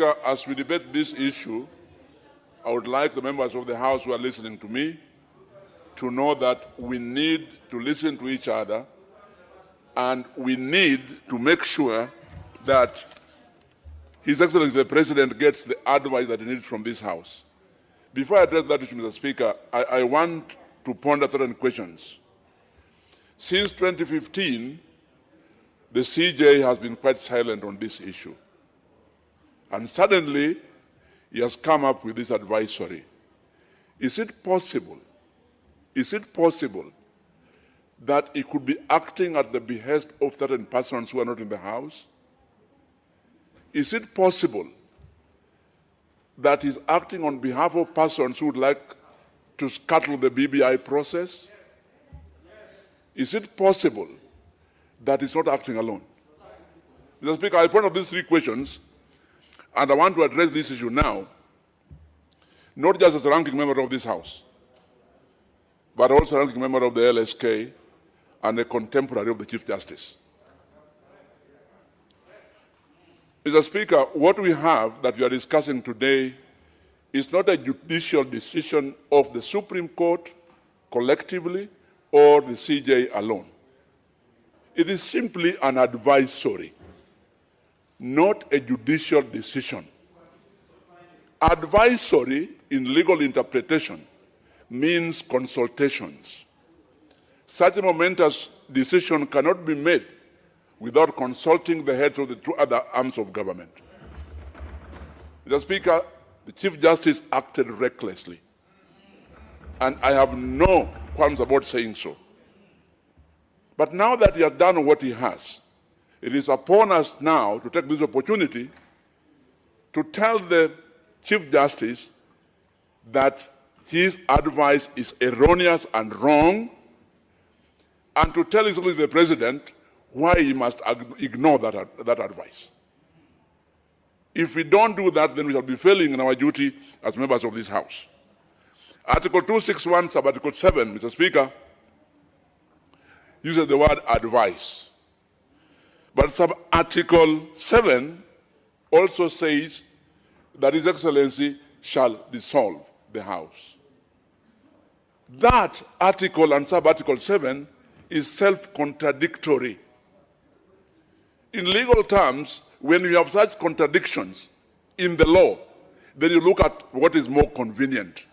Speaker, as we debate this issue, I would like the members of the House who are listening to me to know that we need to listen to each other and we need to make sure that His Excellency the President gets the advice that he needs from this House. Before I address that issue, Mr. Speaker, I want to ponder certain questions. Since 2015, the CJ has been quite silent on this issue. And suddenly, he has come up with this advisory. Is it possible that he could be acting at the behest of certain persons who are not in the House? Is it possible that he's acting on behalf of persons who would like to scuttle the BBI process? Is it possible that he's not acting alone? Mr. Speaker, I point out these three questions, and I want to address this issue now, not just as a ranking member of this House, but also a ranking member of the LSK and a contemporary of the Chief Justice. Mr. Speaker, what we have that we are discussing today is not a judicial decision of the Supreme Court collectively or the CJ alone. It is simply an advisory, not a judicial decision. Advisory in legal interpretation means consultations. Such a momentous decision cannot be made without consulting the heads of the two other arms of government. Mr. Speaker, the Chief Justice acted recklessly, and I have no qualms about saying so. But now that he has done what he has, it is upon us now to take this opportunity to tell the Chief Justice that his advice is erroneous and wrong, and to tell the President why he must ignore that advice. If we don't do that, then we shall be failing in our duty as members of this House. Article 261, sub-article 7, Mr. Speaker, uses the word advice. But sub-article 7 also says that His Excellency shall dissolve the House. That article and sub-article 7 is self-contradictory. In legal terms, when you have such contradictions in the law, then you look at what is more convenient.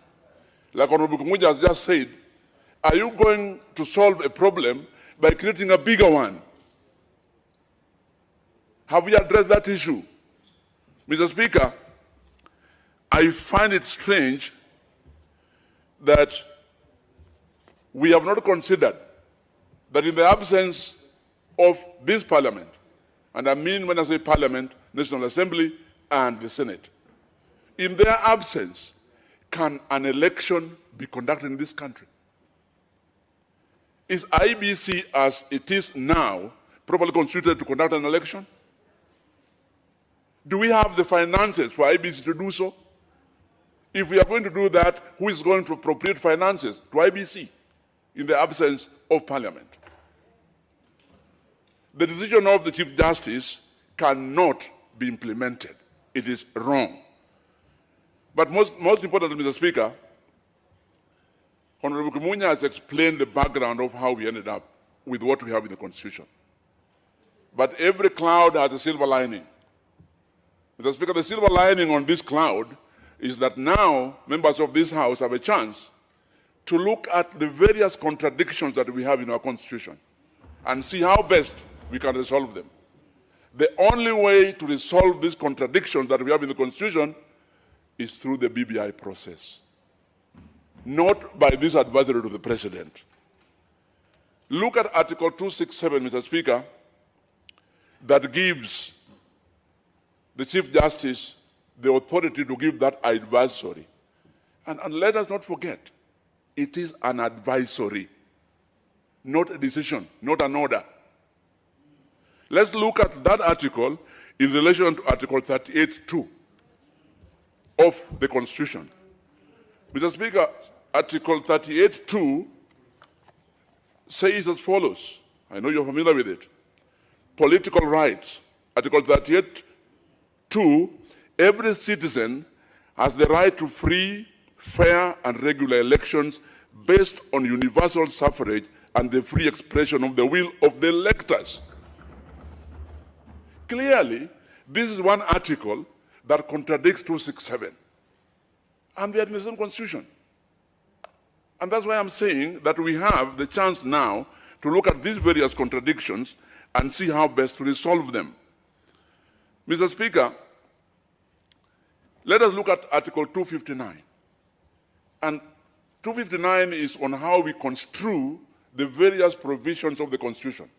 Like Honorable Kumuja has just said, are you going to solve a problem by creating a bigger one? Have we addressed that issue? Mr. Speaker, I find it strange that we have not considered that in the absence of this Parliament, and I mean when I say Parliament, National Assembly, and the Senate, in their absence, can an election be conducted in this country? Is IBC as it is now properly constituted to conduct an election? Do we have the finances for IBC to do so? If we are going to do that, who is going to appropriate finances to IBC in the absence of Parliament? The decision of the Chief Justice cannot be implemented. It is wrong. But most importantly, Mr. Speaker, Honorable Kumunya has explained the background of how we ended up with what we have in the Constitution. But every cloud has a silver lining. Mr. Speaker, the silver lining on this cloud is that now members of this House have a chance to look at the various contradictions that we have in our Constitution and see how best we can resolve them. The only way to resolve these contradictions that we have in the Constitution is through the BBI process, not by this advisory to the President. Look at Article 267, Mr. Speaker, that gives the Chief Justice the authority to give that advisory. And let us not forget, it is an advisory, not a decision, not an order. Let's look at that article in relation to Article 38(2) of the Constitution. Mr. Speaker, Article 38(2) says as follows. I know you're familiar with it. Political rights. Article 38(2) every citizen has the right to free, fair, and regular elections based on universal suffrage and the free expression of the will of the electors. Clearly, this is one article that contradicts 267. And they are in the same constitution. And that's why I'm saying that we have the chance now to look at these various contradictions and see how best to resolve them. Mr. Speaker, let us look at Article 259. And 259 is on how we construe the various provisions of the Constitution.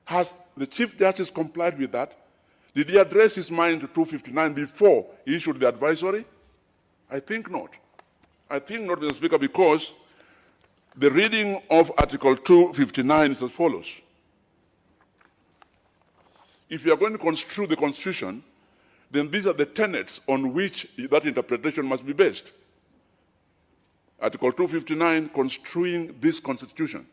Has the Chief Justice complied with that? Did he address his mind to 259 before he issued the advisory? I think not. I think not, Mr. Speaker, because the reading of Article 259 is as follows. If you are going to construe the Constitution, then these are the tenets on which that interpretation must be based. Article 259, construing this Constitution.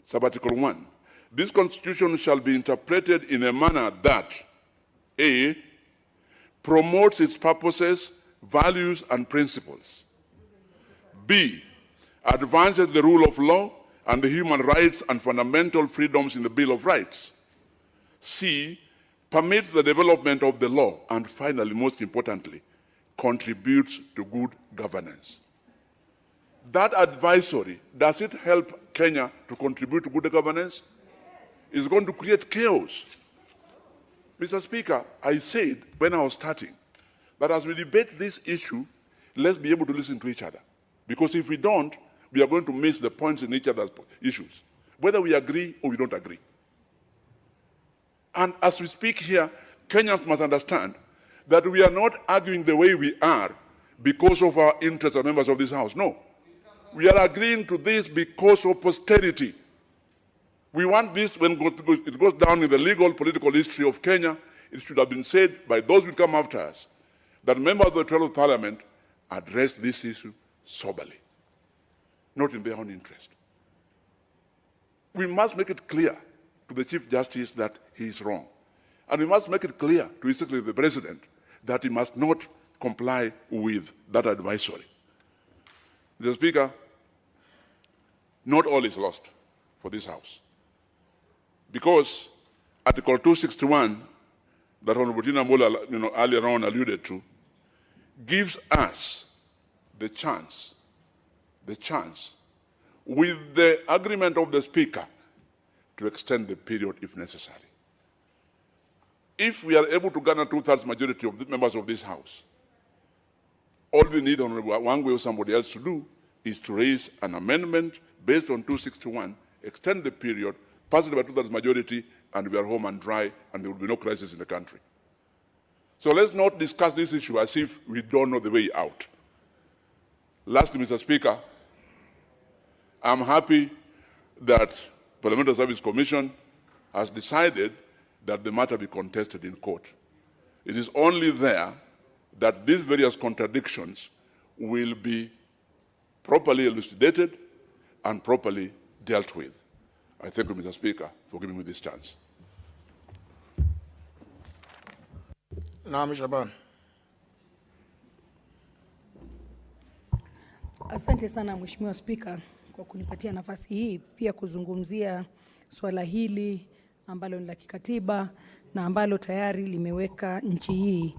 Sub-Article 1. This Constitution shall be interpreted in a manner that, A, promotes its purposes, values, and principles. B, advances the rule of law and the human rights and fundamental freedoms in the Bill of Rights. C, permits the development of the law. And finally, most importantly, contributes to good governance. That advisory, does it help Kenya to contribute to good governance? It's going to create chaos. Mr. Speaker, I said when I was starting that as we debate this issue, let's be able to listen to each other. Because if we don't, we are going to miss the points in each other's issues, whether we agree or we don't agree. And as we speak here, Kenyans must understand that we are not arguing the way we are because of our interests as members of this House. No. We are agreeing to this because of posterity. We want this, when it goes down in the legal, political history of Kenya, it should have been said by those who come after us that members of the 12th Parliament address this issue soberly, not in their own interest. We must make it clear to the Chief Justice that he is wrong. And we must make it clear to His Excellency the President that he must not comply with that advisory. Mr. Speaker, not all is lost for this House. Because Article 261, that Honorable Tina Mola earlier on alluded to, gives us the chance, with the agreement of the Speaker, to extend the period if necessary. If we are able to garner 2/3 majority of the members of this House, all we need, Honorable one way or somebody else to do is to raise an amendment based on 261, extend the period, pass it by 2/3 majority, and we are home and dry, and there will be no crisis in the country. So let's not discuss this issue as if we don't know the way out. Lastly, Mr. Speaker, I'm happy that Parliamentary Service Commission has decided that the matter be contested in court. It is only there that these various contradictions will be properly elucidated and properly dealt with. I thank you, Mr. Speaker, for giving me this chance. Naam, Shaban. Asante sana Mheshimiwa Spika kwa kunipatia nafasi hii pia kuzungumzia swala hili ambalo ni la kikatiba na ambalo tayari limeweka nchi hii